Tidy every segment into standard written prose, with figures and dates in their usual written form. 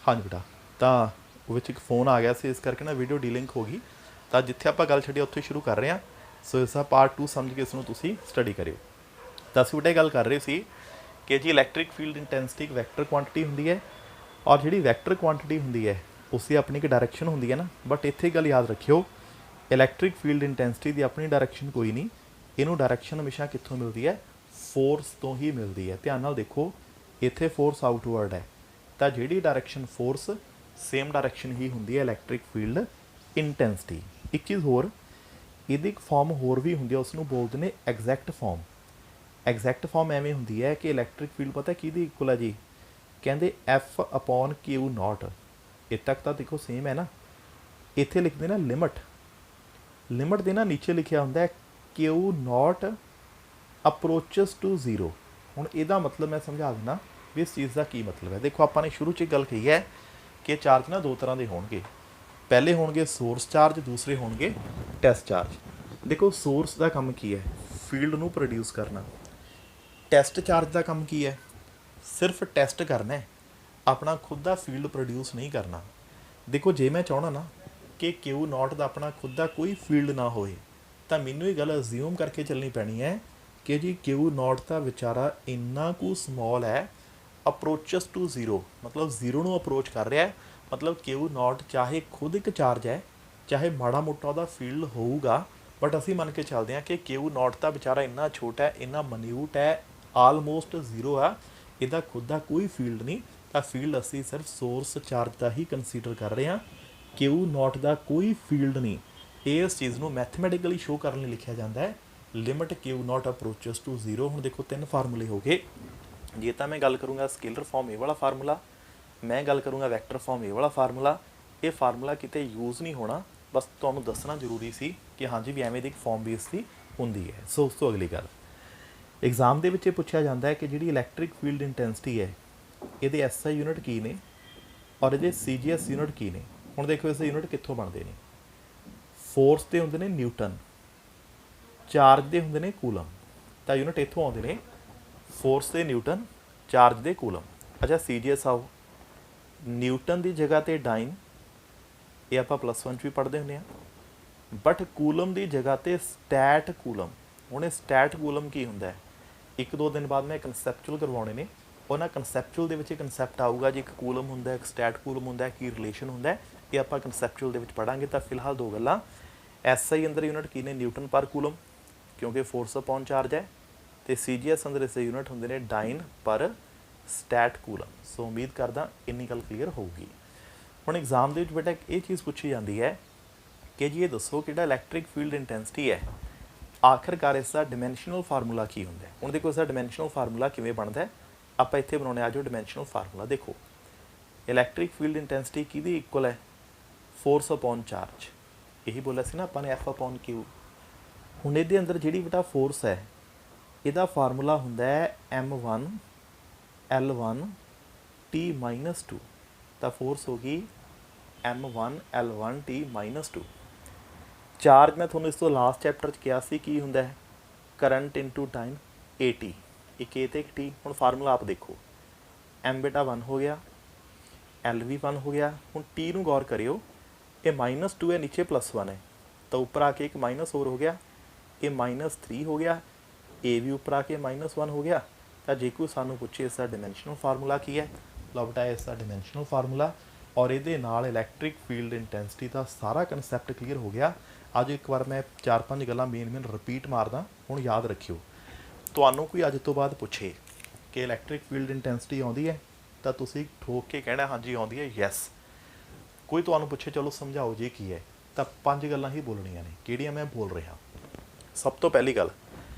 हाँ जी बेटा, तो ਵਿੱਚ ਇੱਕ फ़ोन आ गया ਸੀ, ਇਸ ਕਰਕੇ ਨਾ ਵੀਡੀਓ ਡੀਲਿੰਕ ਹੋ ਗਈ। ਤਾਂ ਜਿੱਥੇ ਆਪਾਂ ਗੱਲ ਛੱਡੀ ਉੱਥੇ ਸ਼ੁਰੂ ਕਰ ਰਹੇ ਹਾਂ। ਸੋ ਇਸ ਦਾ ਪਾਰਟ 2 ਸਮਝ ਕੇ ਇਸ ਨੂੰ ਤੁਸੀਂ ਸਟੱਡੀ ਕਰਿਓ। ਤਾਂ ਅਸੀਂ ਬੇਟਾ ਗੱਲ ਕਰ ਰਹੇ ਸੀ ਕਿ ਜੀ ਇਲੈਕਟ੍ਰਿਕ ਫੀਲਡ ਇੰਟੈਂਸਿਟੀ ਇੱਕ ਵੈਕਟਰ ਕੁਆਂਟੀਟੀ ਹੁੰਦੀ ਹੈ, ਔਰ ਜਿਹੜੀ ਵੈਕਟਰ ਕੁਆਂਟੀਟੀ ਹੁੰਦੀ ਹੈ ਉਸਦੀ ਆਪਣੀ ਇੱਕ ਡਾਇਰੈਕਸ਼ਨ ਹੁੰਦੀ ਹੈ ਨਾ। ਬਟ ਇੱਥੇ ਗੱਲ ਯਾਦ ਰੱਖਿਓ, ਇਲੈਕਟ੍ਰਿਕ ਫੀਲਡ ਇੰਟੈਂਸਿਟੀ ਦੀ ਆਪਣੀ ਡਾਇਰੈਕਸ਼ਨ ਕੋਈ ਨਹੀਂ, ਇਹਨੂੰ ਡਾਇਰੈਕਸ਼ਨ ਹਮੇਸ਼ਾ ਕਿੱਥੋਂ ਮਿਲਦੀ ਹੈ? ਫੋਰਸ ਤੋਂ ਹੀ ਮਿਲਦੀ ਹੈ। ਧਿਆਨ ਨਾਲ ਦੇਖੋ, ਇੱਥੇ ਫੋਰਸ ਆਊਟਵਰਡ ਹੈ, ਤਾਂ ਜਿਹੜੀ ਡਾਇਰੈਕਸ਼ਨ ਫੋਰਸ ਸੇਮ ਡਾਇਰੈਕਸ਼ਨ ਹੀ ਹੁੰਦੀ ਹੈ ਇਲੈਕਟ੍ਰਿਕ ਫੀਲਡ ਇੰਟੈਂਸਿਟੀ। ਇੱਕ ਚੀਜ਼ ਹੋਰ, ਇਹਦੀ ਇੱਕ ਫਾਰਮ ਹੋਰ ਵੀ ਹੁੰਦੀ ਹੈ, ਉਸ ਨੂੰ ਬੋਲਦੇ ਨੇ ਐਗਜ਼ੈਕਟ ਫਾਰਮ। ਐਗਜ਼ੈਕਟ ਫਾਰਮ ਐਵੇਂ ਹੁੰਦੀ ਹੈ ਕਿ ਇਲੈਕਟ੍ਰਿਕ ਫੀਲਡ ਪਤਾ ਕਿਹਦੀ ਇਕੁਅਲ ਹੈ ਜੀ? ਕਹਿੰਦੇ ਐਫ ਅਪੋਨ ਕਿਊ ਨੋਟ। ਇੱਥੇ ਤੱਕ ਤਾਂ ਦੇਖੋ ਸੇਮ ਹੈ ਨਾ। ਇੱਥੇ ਲਿਖਦੇ ਨਾ ਲਿਮਟ, ਲਿਮਟ ਦੇ ਨਾ ਨੀਚੇ ਲਿਖਿਆ ਹੁੰਦਾ ਹੈ ਕਿਊ ਨੋਟ ਅਪਰੋਚਸ ਟੂ ਜ਼ੀਰੋ। ਹੁਣ ਇਹਦਾ ਮਤਲਬ ਮੈਂ ਸਮਝਾ ਦਿੰਦਾ ਵੀ ਇਸ ਚੀਜ਼ ਦਾ ਕੀ ਮਤਲਬ ਹੈ। ਦੇਖੋ ਆਪਾਂ ਨੇ ਸ਼ੁਰੂ 'ਚ ਗੱਲ ਕਹੀ ਹੈ ਕਿ ਚਾਰਜ ਨਾ ਦੋ ਤਰ੍ਹਾਂ ਦੇ ਹੋਣਗੇ, ਪਹਿਲੇ ਹੋਣਗੇ ਸੋਰਸ ਚਾਰਜ, ਦੂਸਰੇ ਹੋਣਗੇ ਟੈਸਟ ਚਾਰਜ। ਦੇਖੋ ਸੋਰਸ ਦਾ ਕੰਮ ਕੀ ਹੈ? ਫੀਲਡ ਨੂੰ ਪ੍ਰੋਡਿਊਸ ਕਰਨਾ। ਟੈਸਟ ਚਾਰਜ ਦਾ ਕੰਮ ਕੀ ਹੈ? ਸਿਰਫ ਟੈਸਟ ਕਰਨਾ ਹੈ, ਆਪਣਾ ਖੁਦ ਦਾ ਫੀਲਡ ਪ੍ਰੋਡਿਊਸ ਨਹੀਂ ਕਰਨਾ। ਦੇਖੋ ਜੇ ਮੈਂ ਚਾਹਣਾ ਨਾ ਕਿ ਕਿਊ ਨੋਟ ਦਾ ਆਪਣਾ ਖੁਦ ਦਾ ਕੋਈ ਫੀਲਡ ਨਾ ਹੋਏ, ਤਾਂ ਮੈਨੂੰ ਇਹ ਗੱਲ ਅਜ਼ਿਊਮ ਕਰਕੇ ਚੱਲਣੀ ਪੈਣੀ ਹੈ ਕਿ ਜੀ ਕਿਊ ਨੋਟ ਦਾ ਵਿਚਾਰਾ ਇੰਨਾ ਕੁ ਸਮੋਲ ਹੈ, ਅਪਰੋਚਸ ਟੂ ਜ਼ੀਰੋ, ਮਤਲਬ ਜ਼ੀਰੋ ਨੂੰ ਅਪਰੋਚ ਕਰ ਰਿਹਾ ਹੈ। ਮਤਲਬ ਕਿਊ ਨੋਟ ਚਾਹੇ ਖੁਦ ਇੱਕ ਚਾਰਜ ਹੈ, ਚਾਹੇ ਮਾੜਾ ਮੋਟਾ ਉਹਦਾ ਫੀਲਡ ਹੋਊਗਾ, ਬਟ ਅਸੀਂ ਮੰਨ ਕੇ ਚੱਲਦੇ ਹਾਂ ਕਿ ਕਿਊ ਨੋਟ ਦਾ ਵਿਚਾਰਾ ਇੰਨਾ ਛੋਟਾ ਹੈ, ਇੰਨਾ ਮਨਿਊਟ ਹੈ, ਆਲਮੋਸਟ ਜ਼ੀਰੋ ਆ, ਇਹਦਾ ਖੁਦ ਦਾ ਕੋਈ ਫੀਲਡ ਨਹੀਂ। ਤਾਂ ਫੀਲਡ ਅਸੀਂ ਸਿਰਫ ਸੋਰਸ ਚਾਰਜ ਦਾ ਹੀ ਕੰਸੀਡਰ ਕਰ ਰਹੇ ਹਾਂ, ਕਿਊ ਨੋਟ ਦਾ ਕੋਈ ਫੀਲਡ ਨਹੀਂ। ਇਸ ਚੀਜ਼ ਨੂੰ ਮੈਥਮੈਟੀਕਲੀ ਸ਼ੋਅ ਕਰਨ ਲਈ ਲਿਖਿਆ ਜਾਂਦਾ ਹੈ ਲਿਮਟ ਕਿਊ ਨੋਟ ਅਪਰੋਚਸ ਟੂ ਜ਼ੀਰੋ। ਹੁਣ ਦੇਖੋ ਤਿੰਨ ਫਾਰਮੂਲੇ ਹੋ ਗਏ। ਜੇ ਤਾਂ ਮੈਂ ਗੱਲ ਕਰੂੰਗਾ ਸਕੇਲਰ ਫਾਰਮ ਇਹ ਵਾਲਾ ਫਾਰਮੂਲਾ, ਮੈਂ ਗੱਲ ਕਰੂੰਗਾ ਵੈਕਟਰ ਫਾਰਮ ਇਹ ਵਾਲਾ ਫਾਰਮੂਲਾ। ਇਹ ਫਾਰਮੂਲਾ ਕਿਤੇ ਯੂਜ਼ ਨਹੀਂ ਹੋਣਾ, ਬਸ ਤੁਹਾਨੂੰ ਦੱਸਣਾ ਜ਼ਰੂਰੀ ਸੀ ਕਿ ਹਾਂਜੀ ਵੀ ਐਵੇਂ ਦੀ ਇੱਕ ਫਾਰਮ ਵੀ ਇਸ ਦੀ ਹੁੰਦੀ ਹੈ। ਸੋ ਉਸ ਤੋਂ ਅਗਲੀ ਗੱਲ, ਐਗਜ਼ਾਮ ਦੇ ਵਿੱਚ ਇਹ ਪੁੱਛਿਆ ਜਾਂਦਾ ਹੈ ਕਿ ਜਿਹੜੀ ਇਲੈਕਟ੍ਰਿਕ ਫੀਲਡ ਇੰਟੈਂਸਿਟੀ ਹੈ, ਇਹਦੇ ਐਸਆਈ ਯੂਨਿਟ ਕੀ ਨੇ ਔਰ ਇਹਦੇ ਸੀਜੀਐਸ ਯੂਨਿਟ ਕੀ ਨੇ। ਹੁਣ ਦੇਖੋ ਇਸ ਦੇ ਯੂਨਿਟ ਕਿੱਥੋਂ ਬਣਦੇ ਨੇ? ਫੋਰਸ ਦੇ ਹੁੰਦੇ ਨੇ ਨਿਊਟਨ, ਚਾਰਜ ਦੇ ਹੁੰਦੇ ਨੇ ਕੂਲਮ। ਤਾਂ ਯੂਨਿਟ ਇੱਥੋਂ ਆਉਂਦੇ ਨੇ, ਫੋਰਸ ਦੇ ਨਿਊਟਨ, ਚਾਰਜ ਦੇ ਕੂਲਮ। ਅੱਛਾ ਸੀਜੀਐਸ ਆਓ, ਨਿਊਟਨ ਦੀ ਜਗ੍ਹਾ 'ਤੇ ਡਾਈਨ, ਇਹ ਆਪਾਂ +1 'ਚ ਵੀ ਪੜ੍ਹਦੇ ਹੁੰਦੇ ਹਾਂ। ਬਟ ਕੂਲਮ ਦੀ ਜਗ੍ਹਾ 'ਤੇ ਸਟੈਟ ਕੂਲਮ। ਹੁਣ ਇਹ ਸਟੈਟ ਕੂਲਮ ਕੀ ਹੁੰਦਾ ਹੈ? ਇੱਕ ਦੋ ਦਿਨ ਬਾਅਦ ਮੈਂ ਕੰਸੈਪਚੁਅਲ ਕਰਵਾਉਣੇ ਨੇ, ਉਹਨਾਂ ਕੰਸੈਪਚੁਅਲ ਦੇ ਵਿੱਚ ਇਹ ਕੰਸੈਪਟ ਆਊਗਾ ਜੀ, ਇੱਕ ਕੂਲਮ ਹੁੰਦਾ, ਇੱਕ ਸਟੈਟ ਕੂਲਮ ਹੁੰਦਾ, ਕੀ ਰਿਲੇਸ਼ਨ ਹੁੰਦਾ, ਇਹ ਆਪਾਂ ਕੰਸੈਪਚੁਅਲ ਦੇ ਵਿੱਚ ਪੜ੍ਹਾਂਗੇ। ਤਾਂ ਫਿਲਹਾਲ ਦੋ ਗੱਲਾਂ, ਐਸਆਈ ਅੰਦਰ ਯੂਨਿਟ ਕੀ ਨੇ? ਨਿਊਟਨ ਪਰ ਕੂਲਮ, ਕਿਉਂਕਿ ਫੋਰਸ ਅਪੋਨ ਚਾਰਜ ਹੈ, ਅਤੇ ਸੀਜੀਐਸ ਅੰਦਰ ਇਸ ਯੂਨਿਟ ਹੁੰਦੇ ਨੇ ਡਾਈਨ ਪਰ ਸਟੈਟ ਕੂਲਮ। ਸੋ ਉਮੀਦ ਕਰਦਾ ਇੰਨੀ ਗੱਲ ਕਲੀਅਰ ਹੋਊਗੀ। ਹੁਣ ਐਗਜ਼ਾਮ ਦੇ ਵਿੱਚ ਬੇਟਾ ਇਹ ਚੀਜ਼ ਪੁੱਛੀ ਜਾਂਦੀ ਹੈ ਕਿ ਜੀ ਇਹ ਦੱਸੋ ਕਿ ਜਿਹੜਾ ਇਲੈਕਟ੍ਰਿਕ ਫੀਲਡ ਇੰਟੈਂਸਿਟੀ ਹੈ, ਆਖਰਕਾਰ ਇਸ ਦਾ ਡਿਮੈਂਸ਼ਨਲ ਫਾਰਮੂਲਾ ਕੀ ਹੁੰਦਾ ਹੈ? ਹੁਣ ਦੇਖੋ ਇਸ ਦਾ ਡਿਮੈਂਸ਼ਨਲ ਫਾਰਮੂਲਾ ਕਿਵੇਂ ਬਣਦਾ ਹੈ, ਆਪਾਂ ਇੱਥੇ ਬਣਾਉਣੇ ਆ ਜੋ ਡਿਮੈਂਸ਼ਨਲ ਫਾਰਮੂਲਾ। ਦੇਖੋ ਇਲੈਕਟ੍ਰਿਕ ਫੀਲਡ ਇੰਟੈਂਸਿਟੀ ਕਿਹਦੀ ਇਕੁਅਲ ਹੈ? Force upon charge. ਇਹੀ ਬੋਲਿਆ ਸੀ ਨਾ ਆਪਾਂ ਨੇ, ਐਫ ਅਪੋਨ ਕਿਊ। ਹੁਣ ਇਹਦੇ ਅੰਦਰ ਜਿਹੜੀ ਬੇਟਾ ਫੋਰਸ ਹੈ, ਇਹਦਾ ਫਾਰਮੂਲਾ ਹੁੰਦਾ ਹੈ m1 l1 t-2। ਤਾਂ ਫੋਰਸ ਹੋ ਗਈ m1 l1 t-2। ਚਾਰਜ ਮੈਂ ਤੁਹਾਨੂੰ ਇਸ ਤੋਂ ਲਾਸਟ ਚੈਪਟਰ 'ਚ ਕਿਹਾ ਸੀ ਕੀ ਹੁੰਦਾ ਹੈ? ਕਰੰਟ ਇਨਟੂ ਟਾਈਮ, AT, ਇੱਕ A ਤੇ ਇੱਕ T। ਹੁਣ ਫਾਰਮੂਲਾ ਆਪ ਦੇਖੋ, m ਬੇਟਾ 1 ਹੋ ਗਿਆ, l ਵੀ 1 ਹੋ ਗਿਆ। ਹੁਣ T ਨੂੰ ਗੌਰ ਕਰਿਓ, ਇਹ -2 ਹੈ, ਨੀਚੇ +1 ਹੈ, ਤਾਂ ਉੱਪਰ ਆ ਕੇ ਇੱਕ ਮਾਈਨਸ ਹੋਰ ਹੋ ਗਿਆ, ਇਹ -3 ਹੋ ਗਿਆ, A ਵੀ ਉੱਪਰ ਆ ਕੇ -1 ਹੋ ਗਿਆ। ਤਾਂ ਜੇ ਕੋਈ ਸਾਨੂੰ ਪੁੱਛੇ ਇਸ ਦਾ ਡਿਮੈਂਸ਼ਨਲ ਫਾਰਮੂਲਾ ਕੀ ਹੈ, ਲਓ ਬੇਟਾ ਇਸ ਦਾ ਡਿਮੈਂਸ਼ਨਲ ਫਾਰਮੂਲਾ। ਔਰ ਇਹਦੇ ਨਾਲ ਇਲੈਕਟ੍ਰਿਕ ਫੀਲਡ ਇੰਟੈਂਸਿਟੀ ਦਾ ਸਾਰਾ ਕਨਸੈਪਟ ਕਲੀਅਰ ਹੋ ਗਿਆ। ਅੱਜ ਇੱਕ ਵਾਰ ਮੈਂ 4-5 ਗੱਲਾਂ ਮੇਨ ਰਿਪੀਟ ਮਾਰਦਾ, ਹੁਣ ਯਾਦ ਰੱਖਿਓ। ਤੁਹਾਨੂੰ ਕੋਈ ਅੱਜ ਤੋਂ ਬਾਅਦ ਪੁੱਛੇ ਕਿ ਇਲੈਕਟ੍ਰਿਕ ਫੀਲਡ ਇੰਟੈਂਸਿਟੀ ਆਉਂਦੀ ਹੈ, ਤਾਂ ਤੁਸੀਂ ਠੋਕ ਕੇ ਕਹਿਣਾ ਹਾਂਜੀ ਆਉਂਦੀ ਹੈ, ਯੈਸ। ਕੋਈ ਤੁਹਾਨੂੰ ਪੁੱਛੇ ਚਲੋ ਸਮਝਾਓ ਜੀ ਕੀ ਹੈ, ਤਾਂ 5 ਗੱਲਾਂ ਹੀ ਬੋਲਣੀਆਂ ਨੇ, ਕਿਹੜੀਆਂ ਮੈਂ ਬੋਲ ਰਿਹਾ। ਸਭ ਤੋਂ ਪਹਿਲੀ ਗੱਲ,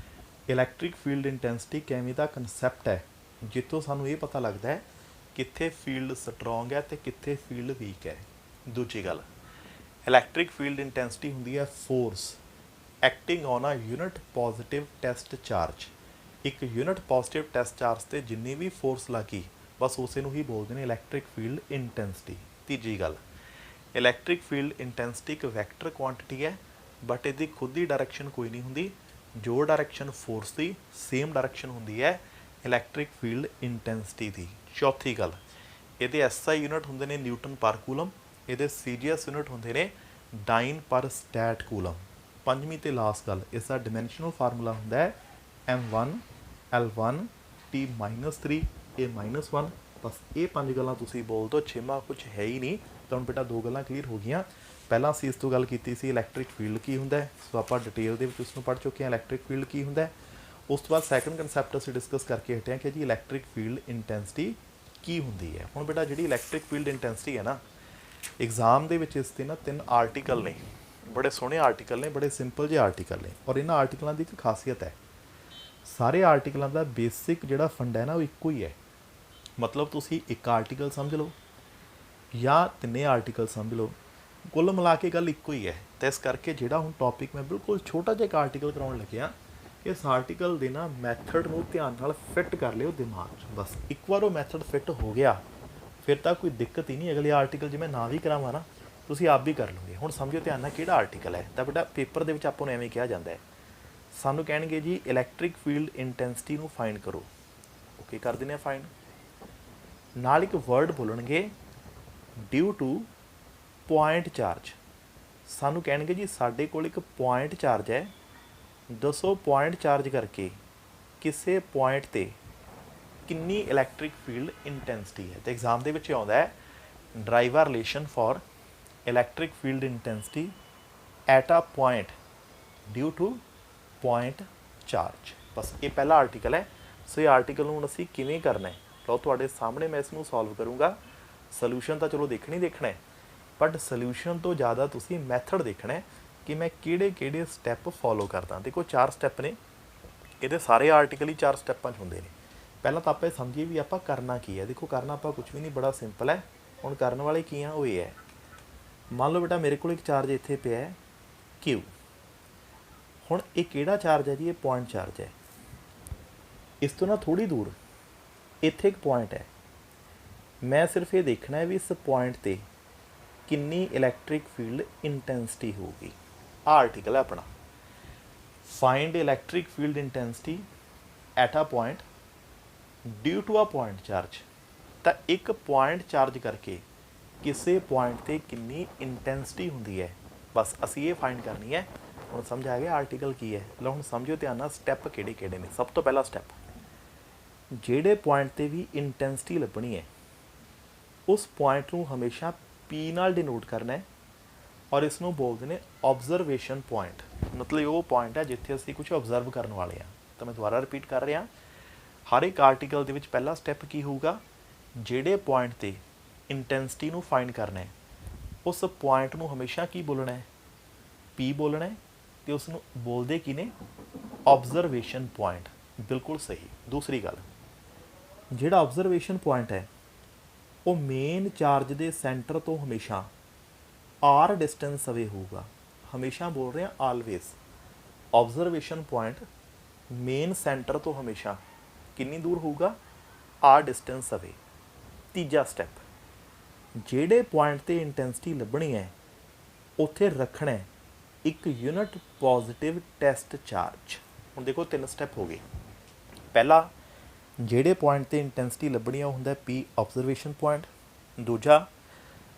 ਇਲੈਕਟ੍ਰਿਕ ਫੀਲਡ ਇੰਟੈਂਸਿਟੀ ਕਿਵੇਂ ਦਾ ਕਨਸੈਪਟ ਹੈ, ਜਿੱਥੋਂ ਸਾਨੂੰ ਇਹ ਪਤਾ ਲੱਗਦਾ ਹੈ ਕਿੱਥੇ ਫੀਲਡ ਸਟਰੋਂਗ ਹੈ ਅਤੇ ਕਿੱਥੇ ਫੀਲਡ ਵੀਕ ਹੈ। ਦੂਜੀ ਗੱਲ, ਇਲੈਕਟ੍ਰਿਕ ਫੀਲਡ ਇੰਟੈਂਸਿਟੀ ਹੁੰਦੀ ਹੈ ਫੋਰਸ ਐਕਟਿੰਗ ਔਨ ਆ ਯੂਨਿਟ ਪੋਜ਼ਿਟਿਵ ਟੈਸਟ ਚਾਰਜ। ਇੱਕ ਯੂਨਿਟ ਪੋਜ਼ਿਟਿਵ ਟੈਸਟ ਚਾਰਜ 'ਤੇ ਜਿੰਨੀ ਵੀ ਫੋਰਸ ਲੱਗੀ, ਬਸ ਉਸੇ ਨੂੰ ਹੀ ਬੋਲਦੇ ਨੇ ਇਲੈਕਟ੍ਰਿਕ ਫੀਲਡ ਇੰਟੈਂਸਿਟੀ। ਤੀਜੀ ਗੱਲ, ਇਲੈਕਟ੍ਰਿਕ ਫੀਲਡ ਇੰਟੈਂਸਿਟੀ ਇੱਕ ਵੈਕਟਰ ਕੁਆਂਟਿਟੀ ਹੈ, ਬਟ ਇਹਦੀ ਖੁਦ ਦੀ ਡਾਇਰੈਕਸ਼ਨ ਕੋਈ ਨਹੀਂ ਹੁੰਦੀ। ਜੋ ਡਾਇਰੈਕਸ਼ਨ ਫੋਰਸ ਦੀ, ਸੇਮ ਡਾਇਰੈਕਸ਼ਨ ਹੁੰਦੀ ਹੈ ਇਲੈਕਟ੍ਰਿਕ ਫੀਲਡ ਇੰਟੈਂਸਿਟੀ ਦੀ। ਚੌਥੀ ਗੱਲ, ਇਹਦੇ SI यूनिट ਹੁੰਦੇ ਨੇ ਨਿਊਟਨ ਪਰ ਕੂਲਮ, ਇਹਦੇ CGS यूनिट ਹੁੰਦੇ ਨੇ ਡਾਈਨ ਪਰ ਸਟੈਟ ਕੂਲਮ। ਪੰਜਵੀਂ ਤੇ ਲਾਸਟ ਗੱਲ, ਇਸ ਦਾ ਡਿਮੈਂਸ਼ਨਲ ਫਾਰਮੂਲਾ ਹੁੰਦਾ ਹੈ M1 L1 T-3 A-1। ਬਸ ਇਹ ਪੰਜ ਗੱਲਾਂ ਤੁਸੀਂ ਬੋਲ ਦਿਓ, ਛੇਵਾਂ ਕੁਛ ਹੈ ਹੀ ਨਹੀਂ। ਤਾਂ ਹੁਣ ਬੇਟਾ ਦੋ ਗੱਲਾਂ ਕਲੀਅਰ ਹੋ ਗਈਆਂ। ਪਹਿਲਾਂ ਅਸੀਂ ਇਸ ਤੋਂ ਗੱਲ ਕੀਤੀ ਸੀ ਇਲੈਕਟ੍ਰਿਕ ਫੀਲਡ ਕੀ ਹੁੰਦਾ ਹੈ, ਸੋ ਆਪਾਂ ਡਿਟੇਲ ਦੇ ਵਿੱਚ ਉਸ ਨੂੰ ਪੜ੍ਹ ਚੁੱਕੇ ਹਾਂ ਇਲੈਕਟ੍ਰਿਕ ਫੀਲਡ ਕੀ ਹੁੰਦਾ ਹੈ। ਉਸ ਤੋਂ ਬਾਅਦ ਸੈਕੰਡ ਕਨਸੈਪਟ ਅਸੀਂ ਡਿਸਕਸ ਕਰਕੇ ਹਟੇ ਹਾਂ ਕਿ ਜੀ ਇਲੈਕਟ੍ਰਿਕ ਫੀਲਡ ਇੰਟੈਂਸਿਟੀ ਕੀ ਹੁੰਦੀ ਹੈ। ਹੁਣ ਬੇਟਾ ਜਿਹੜੀ ਇਲੈਕਟ੍ਰਿਕ ਫੀਲਡ ਇੰਟੈਂਸਿਟੀ ਹੈ ਨਾ, एग्जाम ਦੇ ਵਿੱਚ ਇਸ 'ਤੇ ਨਾ 3 ਆਰਟੀਕਲ ਨੇ, ਬੜੇ ਸੋਹਣੇ ਆਰਟੀਕਲ ਨੇ, ਬੜੇ ਸਿੰਪਲ ਜਿਹੇ ਆਰਟੀਕਲ ਨੇ। ਔਰ ਇਹਨਾਂ ਆਰਟੀਕਲਾਂ ਦੀ ਇੱਕ ਖਾਸੀਅਤ ਹੈ, ਸਾਰੇ ਆਰਟੀਕਲਾਂ ਦਾ ਬੇਸਿਕ ਜਿਹੜਾ ਫੰਡਾ ਹੈ ਨਾ ਉਹ ਇੱਕੋ ਹੀ ਹੈ। ਮਤਲਬ ਤੁਸੀਂ ਇੱਕ ਆਰਟੀਕਲ ਸਮਝ ਲਓ ਜਾਂ ਤਿੰਨੇ ਆਰਟੀਕਲ ਸਮਝ ਲਓ, ਕੁੱਲ ਮਿਲਾ ਕੇ ਗੱਲ ਇੱਕੋ ਹੀ ਹੈ। ਤਾਂ ਇਸ ਕਰਕੇ ਜਿਹੜਾ ਹੁਣ ਟੌਪਿਕ ਮੈਂ ਬਿਲਕੁਲ ਛੋਟਾ ਜਿਹਾ ਇੱਕ ਆਰਟੀਕਲ ਕਰਾਉਣ ਲੱਗਿਆ, ਇਸ ਆਰਟੀਕਲ ਦੇ ਨਾ ਮੈਥਡ ਨੂੰ ਧਿਆਨ ਨਾਲ ਫਿੱਟ ਕਰ ਲਿਓ ਦਿਮਾਗ 'ਚ। ਬਸ ਇੱਕ ਵਾਰ ਉਹ ਮੈਥਡ ਫਿੱਟ ਹੋ ਗਿਆ ਫਿਰ ਤਾਂ ਕੋਈ ਦਿੱਕਤ ਹੀ ਨਹੀਂ। ਅਗਲੇ ਆਰਟੀਕਲ ਜੇ ਮੈਂ ਨਾ ਵੀ ਕਰਾਵਾਂ ਨਾ, ਤੁਸੀਂ ਆਪ ਵੀ ਕਰ ਲਓਗੇ। ਹੁਣ ਸਮਝੋ ਧਿਆਨ ਨਾਲ ਕਿਹੜਾ ਆਰਟੀਕਲ ਹੈ। ਤਾਂ ਬੇਟਾ ਪੇਪਰ ਦੇ ਵਿੱਚ ਆਪਾਂ ਨੂੰ ਐਵੇਂ ਕਿਹਾ ਜਾਂਦਾ ਹੈ, ਸਾਨੂੰ ਕਹਿਣਗੇ ਜੀ ਇਲੈਕਟ੍ਰਿਕ ਫੀਲਡ ਇੰਟੈਂਸਿਟੀ ਨੂੰ ਫਾਈਂਡ ਕਰੋ। ਓਕੇ, ਕਰ ਦਿੰਦੇ ਹਾਂ ਫਾਈਂਡ। ਨਾਲ ਇੱਕ ਵਰਡ ਬੋਲਣਗੇ ਡਿਊ ਟੂ ਪੁਆਇੰਟ ਚਾਰਜ। ਸਾਨੂੰ ਕਹਿਣਗੇ ਜੀ ਸਾਡੇ ਕੋਲ ਇੱਕ ਪੁਆਇੰਟ ਚਾਰਜ ਹੈ, ਦੱਸੋ ਪੁਆਇੰਟ ਚਾਰਜ ਕਰਕੇ ਕਿਸੇ ਪੁਆਇੰਟ 'ਤੇ ਕਿੰਨੀ ਇਲੈਕਟ੍ਰਿਕ ਫੀਲਡ ਇੰਟੈਂਸਿਟੀ ਹੈ। ਤੇ ਐਗਜ਼ਾਮ ਦੇ ਵਿੱਚ ਆਉਂਦਾ ਹੈ derive a relation for electric field intensity at a point due to point charge. ਬਸ ਇਹ ਪਹਿਲਾ ਆਰਟੀਕਲ ਹੈ। ਸੋ ਇਹ ਆਰਟੀਕਲ ਨੂੰ ਹੁਣ ਅਸੀਂ ਕਿਵੇਂ ਕਰਨਾ ਹੈ, ਲਓ ਤੁਹਾਡੇ ਸਾਹਮਣੇ ਮੈਂ ਇਸ ਨੂੰ ਸੋਲਵ ਕਰੂੰਗਾ। ਸੋਲੂਸ਼ਨ ਤਾਂ ਚਲੋ ਦੇਖਣਾ ਹੀ ਦੇਖਣਾ ਹੈ, ਬਟ ਸੋਲੂਸ਼ਨ ਤੋਂ ਜ਼ਿਆਦਾ ਤੁਸੀਂ ਮੈਥਡ ਦੇਖਣਾ ਹੈ ਕਿ ਮੈਂ ਕਿਹੜੇ ਕਿਹੜੇ ਸਟੈਪ ਫੋਲੋ ਕਰਦਾ। ਦੇਖੋ 4 ਸਟੈਪ ਨੇ, ਇਹਦੇ ਸਾਰੇ ਆਰਟੀਕਲ ਹੀ 4 ਸਟੈਪਾਂ 'ਚ ਹੁੰਦੇ ਨੇ। ਪਹਿਲਾਂ ਤਾਂ ਆਪਾਂ ਇਹ ਸਮਝੀਏ ਵੀ ਆਪਾਂ ਕਰਨਾ ਕੀ ਹੈ। ਦੇਖੋ ਕਰਨਾ ਆਪਾਂ ਕੁਝ ਵੀ ਨਹੀਂ, ਬੜਾ ਸਿੰਪਲ ਹੈ। ਹੁਣ ਕਰਨ ਵਾਲੇ ਕੀ ਆ, ਉਹ ਇਹ ਹੈ, ਮੰਨ ਲਓ ਬੇਟਾ ਮੇਰੇ ਕੋਲ ਇੱਕ ਚਾਰਜ ਇੱਥੇ ਪਿਆ ਹੈ Q। ਹੁਣ ਇਹ ਕਿਹੜਾ ਚਾਰਜ ਹੈ ਜੀ, ਇਹ ਪੁਆਇੰਟ ਚਾਰਜ ਹੈ। ਇਸ ਤੋਂ ਨਾ ਥੋੜ੍ਹੀ ਦੂਰ ਇੱਥੇ ਇੱਕ ਪੁਆਇੰਟ ਹੈ। ਮੈਂ ਸਿਰਫ ਇਹ ਦੇਖਣਾ ਹੈ ਵੀ ਇਸ ਪੁਆਇੰਟ 'ਤੇ ਕਿੰਨੀ ਇਲੈਕਟ੍ਰਿਕ ਫੀਲਡ ਇੰਟੈਂਸਿਟੀ ਹੋਊਗੀ। ਆਹ ਆਰਟੀਕਲ ਹੈ ਆਪਣਾ, find electric field intensity at a point due to a point charge. ਤਾਂ ਇੱਕ ਪੁਆਇੰਟ ਚਾਰਜ ਕਰਕੇ ਕਿਸੇ ਪੁਆਇੰਟ 'ਤੇ ਕਿੰਨੀ ਇੰਟੈਂਸਿਟੀ ਹੁੰਦੀ ਹੈ, ਬਸ ਅਸੀਂ ਇਹ ਫਾਈਂਡ ਕਰਨੀ ਹੈ। ਹੁਣ ਸਮਝ ਆ ਗਿਆ ਆਰਟੀਕਲ ਕੀ ਹੈ। ਲਓ ਹੁਣ ਸਮਝੋ ਧਿਆਨ ਨਾਲ ਸਟੈਪ ਕਿਹੜੇ ਕਿਹੜੇ ਨੇ। ਸਭ ਤੋਂ ਪਹਿਲਾ ਸਟੈਪ, ਜਿਹੜੇ ਪੁਆਇੰਟ 'ਤੇ ਵੀ ਇੰਟੈਂਸਿਟੀ ਲੱਭਣੀ ਹੈ ਉਸ ਪੁਆਇੰਟ ਨੂੰ ਹਮੇਸ਼ਾ P ਨਾਲ ਡਿਨੋਟ ਕਰਨਾ ਹੈ, ਔਰ ਇਸ ਨੂੰ ਬੋਲਦੇ ਨੇ ਆਬਜ਼ਰਵੇਸ਼ਨ ਪੁਆਇੰਟ। ਮਤਲਬ ਉਹ ਪੁਆਇੰਟ ਹੈ ਜਿੱਥੇ ਅਸੀਂ ਕੁਝ ਆਬਜ਼ਰਵ ਕਰਨ ਵਾਲੇ ਹਾਂ। ਤਾਂ ਮੈਂ ਦੁਬਾਰਾ ਰਿਪੀਟ ਕਰ ਰਿਹਾ, ਹਰ ਇੱਕ ਆਰਟੀਕਲ ਦੇ ਵਿੱਚ ਪਹਿਲਾ ਸਟੈਪ ਕੀ ਹੋਊਗਾ, ਜਿਹੜੇ ਪੁਆਇੰਟ 'ਤੇ ਇੰਟੈਂਸਿਟੀ ਨੂੰ ਫਾਈਂਡ ਕਰਨਾ ਹੈ ਉਸ ਪੁਆਇੰਟ ਨੂੰ ਹਮੇਸ਼ਾ ਕੀ ਬੋਲਣਾ ਹੈ, P ਬੋਲਣਾ ਹੈ। ਅਤੇ ਉਸ ਨੂੰ ਬੋਲਦੇ ਕੀ ਨੇ, ਆਬਜ਼ਰਵੇਸ਼ਨ ਪੁਆਇੰਟ। ਬਿਲਕੁਲ ਸਹੀ। ਦੂਸਰੀ ਗੱਲ, ਜਿਹੜਾ ਆਬਜ਼ਰਵੇਸ਼ਨ ਪੁਆਇੰਟ ਹੈ ਉਹ ਮੇਨ ਚਾਰਜ ਦੇ ਸੈਂਟਰ ਤੋਂ ਹਮੇਸ਼ਾ R ਡਿਸਟੈਂਸ ਅਵੇ ਹੋਊਗਾ। ਹਮੇਸ਼ਾ ਬੋਲ ਰਹੇ ਹਾਂ always. Observation point main centre ਤੋਂ ਹਮੇਸ਼ਾ ਕਿੰਨੀ ਦੂਰ ਹੋਊਗਾ, R ਡਿਸਟੈਂਸ ਅਵੇ। ਤੀਜਾ ਸਟੈਪ, ਜਿਹੜੇ ਪੁਆਇੰਟ 'ਤੇ ਇੰਟੈਂਸਿਟੀ ਲੱਭਣੀ ਹੈ ਉੱਥੇ ਰੱਖਣਾ ਹੈ ਇੱਕ ਯੂਨਿਟ ਪੋਜ਼ਿਟਿਵ ਟੈਸਟ ਚਾਰਜ। ਹੁਣ ਦੇਖੋ 3 ਸਟੈਪ ਹੋ ਗਏ। ਪਹਿਲਾ, ਜਿਹੜੇ ਪੁਆਇੰਟ 'ਤੇ ਇੰਟੈਂਸਿਟੀ ਲੱਭਣੀ ਆ ਉਹ ਹੁੰਦਾ P ਆਬਜ਼ਰਵੇਸ਼ਨ ਪੁਆਇੰਟ। ਦੂਜਾ,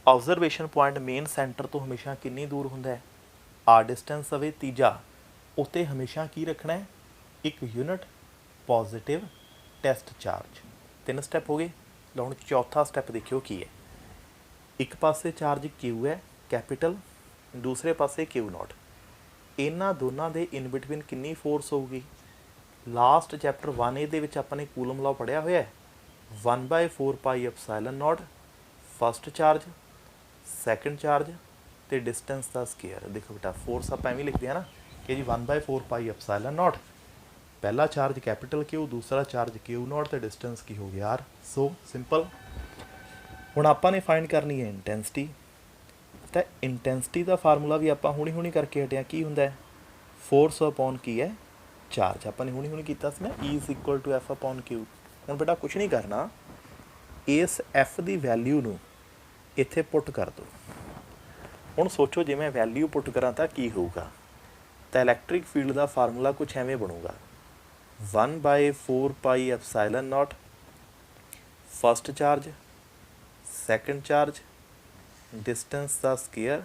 ਆਬਜ਼ਰਵੇਸ਼ਨ ਪੁਆਇੰਟ ਮੇਨ ਸੈਂਟਰ ਤੋਂ ਹਮੇਸ਼ਾ ਕਿੰਨੀ ਦੂਰ ਹੁੰਦਾ ਹੈ, R ਡਿਸਟੈਂਸ ਅਵੇ। ਤੀਜਾ, ਉੱਤੇ ਹਮੇਸ਼ਾ ਕੀ ਰੱਖਣਾ ਹੈ, ਇੱਕ unit positive test charge. 3 step ਹੋ ਗਏ। ਲਓ ਹੁਣ ਚੌਥਾ ਸਟੈਪ ਦੇਖਿਓ ਕੀ ਹੈ। ਇੱਕ ਪਾਸੇ ਚਾਰਜ Q ਹੈ ਕੈਪੀਟਲ, ਦੂਸਰੇ ਪਾਸੇ Q0। ਇਹਨਾਂ ਦੋਨਾਂ ਦੇ ਇਨ ਬਿਟਵੀਨ ਕਿੰਨੀ ਫੋਰਸ ਹੋਊਗੀ। ਲਾਸਟ ਚੈਪਟਰ 1A ਦੇ ਵਿੱਚ ਆਪਾਂ ਨੇ ਕੂਲਮ ਲਾਅ ਪੜ੍ਹਿਆ ਹੋਇਆ ਹੈ, 1/4 pi epsilon naught first charge, second charge ਅਤੇ ਡਿਸਟੈਂਸ ਦਾ ਸਕੇਅਰ। ਦੇਖੋ ਬੇਟਾ ਫੋਰਸ ਆਪਾਂ ਐਵੇਂ ਲਿਖਦੇ ਹਾਂ ਨਾ ਕਿ ਜੀ 1/4 ਪਾਈ ਐਪਸਾਈਲਨ ਨੋਟ, ਪਹਿਲਾ ਚਾਰਜ ਕੈਪੀਟਲ Q, ਦੂਸਰਾ ਚਾਰਜ Q0 ਅਤੇ ਡਿਸਟੈਂਸ ਕੀ ਹੋ ਗਿਆ R। ਸੋ ਸਿੰਪਲ। ਹੁਣ ਆਪਾਂ ਨੇ ਫਾਈਂਡ ਕਰਨੀ ਹੈ ਇੰਟੈਂਸਿਟੀ। ਤਾਂ ਇੰਟੈਂਸਿਟੀ ਦਾ ਫਾਰਮੂਲਾ ਵੀ ਆਪਾਂ ਹੁਣੀ ਕਰਕੇ ਹਟਿਆ, ਕੀ ਹੁੰਦਾ ਹੈ, ਫੋਰਸ ਅਪੋਨ ਕੀ ਹੈ, ਚਾਰਜ। ਆਪਾਂ ਨੇ ਹੁਣੀ ਕੀਤਾ ਸੀ ਨਾ, E = F ਅਪੋਨ Q। ਹੁਣ ਬੇਟਾ ਕੁਛ ਨਹੀਂ ਕਰਨਾ, ਇਸ F ਦੀ ਵੈਲਿਊ ਨੂੰ ਇੱਥੇ ਪੁੱਟ ਕਰ ਦਿਓ। ਹੁਣ ਸੋਚੋ ਜੇ ਮੈਂ ਵੈਲਿਊ ਪੁੱਟ ਕਰਾਂ ਤਾਂ ਕੀ ਹੋਊਗਾ। ਤਾਂ ਇਲੈਕਟ੍ਰਿਕ ਫੀਲਡ ਦਾ ਫਾਰਮੂਲਾ ਕੁਛ ਐਵੇਂ ਬਣੂਗਾ, 1/4 pi epsilon naught first charge second charge, distance ਦਾ ਸਕੇਅਰ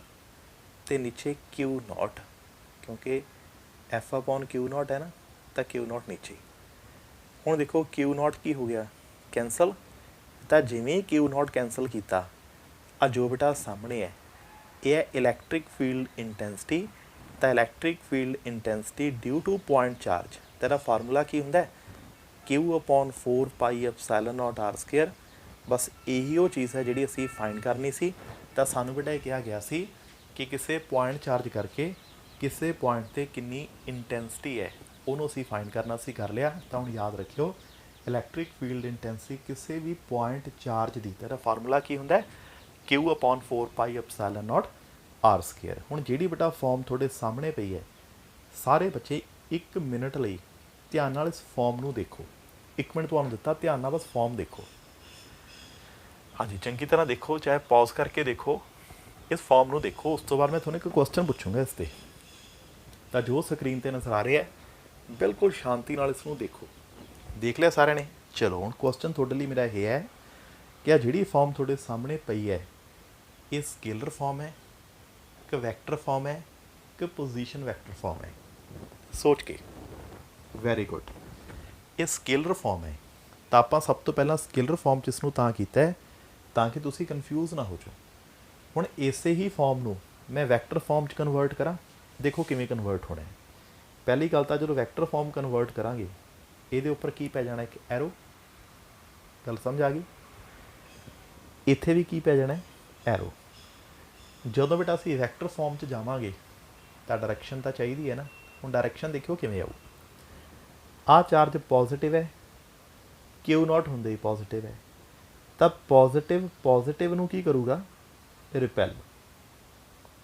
ਤੇ ਨੀਚੇ ਕਿਊ ਨੋਟ, ਕਿਉਂਕਿ ਐਫ ਅਪੋਨ ਕਿਊ ਨੋਟ ਹੈ ਨਾ, ਤਾਂ ਕਿਊ ਨੋਟ ਨੀਚੇ। ਹੁਣ ਦੇਖੋ ਕਿਊ ਨੋਟ ਕੀ ਹੋ ਗਿਆ, ਕੈਂਸਲ। ਤਾਂ ਜਿਵੇਂ ਕਿਊ ਨੋਟ ਕੈਂਸਲ ਕੀਤਾ, ਆ ਜੋ ਬੇਟਾ ਸਾਹਮਣੇ ਹੈ ਇਹ ਹੈ ਇਲੈਕਟ੍ਰਿਕ ਫੀਲਡ ਇੰਟੈਂਸਿਟੀ। ਤਾਂ electric field intensity due to point charge, ਤੇਰਾ ਫਾਰਮੂਲਾ ਕੀ ਹੁੰਦਾ, q upon 4 pi epsilon naught r square. ਬਸ ਇਹੀ ਉਹ ਚੀਜ਼ ਹੈ ਜਿਹੜੀ ਅਸੀਂ ਫਾਈਂਡ ਕਰਨੀ ਸੀ। ਤਾਂ ਸਾਨੂੰ ਬੇਟਾ ਇਹ ਕਿਹਾ ਗਿਆ ਸੀ ਕਿ ਕਿਸੇ ਪੁਆਇੰਟ ਚਾਰਜ ਕਰਕੇ ਕਿਸੇ ਪੁਆਇੰਟ 'ਤੇ ਕਿੰਨੀ ਇੰਟੈਂਸਿਟੀ ਹੈ ਉਹਨੂੰ ਅਸੀਂ ਫਾਈਂਡ ਕਰਨਾ ਸੀ, ਕਰ ਲਿਆ। ਤਾਂ ਹੁਣ ਯਾਦ ਰੱਖਿਓ ਇਲੈਕਟ੍ਰਿਕ ਫੀਲਡ ਇੰਟੈਂਸਿਟੀ ਕਿਸੇ ਵੀ ਪੁਆਇੰਟ ਚਾਰਜ ਦੀ, ਤੇਰਾ ਫਾਰਮੂਲਾ ਕੀ ਹੁੰਦਾ, q upon 4 pi epsilon naught r square. ਹੁਣ ਜਿਹੜੀ ਬੇਟਾ ਫਾਰਮ ਤੁਹਾਡੇ ਸਾਹਮਣੇ ਪਈ ਹੈ, ਸਾਰੇ ਬੱਚੇ 1 ਮਿੰਟ ਲਈ ਧਿਆਨ ਨਾਲ ਇਸ ਫਾਰਮ ਨੂੰ ਦੇਖੋ। 1 ਮਿੰਟ ਤੁਹਾਨੂੰ ਦਿੱਤਾ, ਧਿਆਨ ਨਾਲ ਬਸ ਫਾਰਮ ਦੇਖੋ। ਹਾਂਜੀ, ਚੰਗੀ ਤਰ੍ਹਾਂ ਦੇਖੋ, ਚਾਹੇ ਪੌਜ਼ ਕਰਕੇ ਦੇਖੋ, ਇਸ ਫਾਰਮ ਨੂੰ ਦੇਖੋ। ਉਸ ਤੋਂ ਬਾਅਦ ਮੈਂ ਤੁਹਾਨੂੰ ਇੱਕ ਕੁਐਸਚਨ ਪੁੱਛੂੰਗਾ ਇਸ 'ਤੇ। ਤਾਂ ਜੋ ਸਕਰੀਨ 'ਤੇ ਨਜ਼ਰ ਆ ਰਿਹਾ ਬਿਲਕੁਲ ਸ਼ਾਂਤੀ ਨਾਲ ਇਸ ਨੂੰ ਦੇਖੋ। ਦੇਖ ਲਿਆ ਸਾਰਿਆਂ ਨੇ? ਚਲੋ ਹੁਣ ਕੁਐਸਚਨ ਤੁਹਾਡੇ ਲਈ ਮੇਰਾ ਇਹ ਹੈ ਕਿ ਆ ਜਿਹੜੀ ਫਾਰਮ ਤੁਹਾਡੇ ਸਾਹਮਣੇ ਪਈ ਹੈ ਇਹ ਸਕੇਲਰ ਫਾਰਮ ਹੈ ਕਿ ਵੈਕਟਰ ਫਾਰਮ ਹੈ ਕਿ ਪੋਜੀਸ਼ਨ ਵੈਕਟਰ ਫਾਰਮ ਹੈ? ਸੋਚ ਕੇ। ਵੈਰੀ ਗੁੱਡ, ਇਹ ਸਕੇਲਰ ਫਾਰਮ ਹੈ। ਤਾਂ ਆਪਾਂ ਸਭ ਤੋਂ ਪਹਿਲਾਂ ਸਕੇਲਰ ਫਾਰਮ 'ਚ ਇਸ ਨੂੰ ਤਾਂ ਕੀਤਾ ਹੈ ਤਾਂ ਕਿ ਤੁਸੀਂ ਕਨਫਿਊਜ਼ ਨਾ ਹੋ ਜਾਓ। ਹੁਣ ਇਸੇ ਹੀ ਫਾਰਮ ਨੂੰ ਮੈਂ ਵੈਕਟਰ ਫਾਰਮ 'ਚ ਕਨਵਰਟ ਕਰਾਂ, ਦੇਖੋ ਕਿਵੇਂ ਕਨਵਰਟ ਹੋਣਾ ਹੈ। ਪਹਿਲੀ ਗੱਲ ਤਾਂ ਜਦੋਂ ਵੈਕਟਰ ਫਾਰਮ ਕਨਵਰਟ ਕਰਾਂਗੇ ਇਹਦੇ ਉੱਪਰ ਕੀ ਪੈ ਜਾਣਾ, ਇੱਕ ਐਰੋ। ਗੱਲ ਸਮਝ ਆ ਗਈ? ਇੱਥੇ ਵੀ ਕੀ ਪੈ ਜਾਣਾ, ਐਰੋ। ਜਦੋਂ ਬੇਟਾ ਅਸੀਂ ਵੈਕਟਰ ਫਾਰਮ 'ਚ ਜਾਵਾਂਗੇ ਤਾਂ ਡਾਇਰੈਕਸ਼ਨ ਤਾਂ ਚਾਹੀਦੀ ਹੈ ਨਾ। ਹੁਣ ਡਾਇਰੈਕਸ਼ਨ ਦੇਖਿਓ ਕਿਵੇਂ ਆਊ। ਆਹ ਚਾਰਜ ਪੋਜ਼ਿਟਿਵ ਹੈ, ਕਿਊ ਨੋਟ ਹੁੰਦੇ ਹੀ ਪੋਜ਼ਿਟਿਵ ਹੈ, ਤਾਂ ਪੋਜ਼ਿਟਿਵ ਨੂੰ ਕੀ ਕਰੂਗਾ, ਰਿਪੈਲ।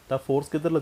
ਤਾਂ ਫੋਰਸ ਕਿੱਧਰ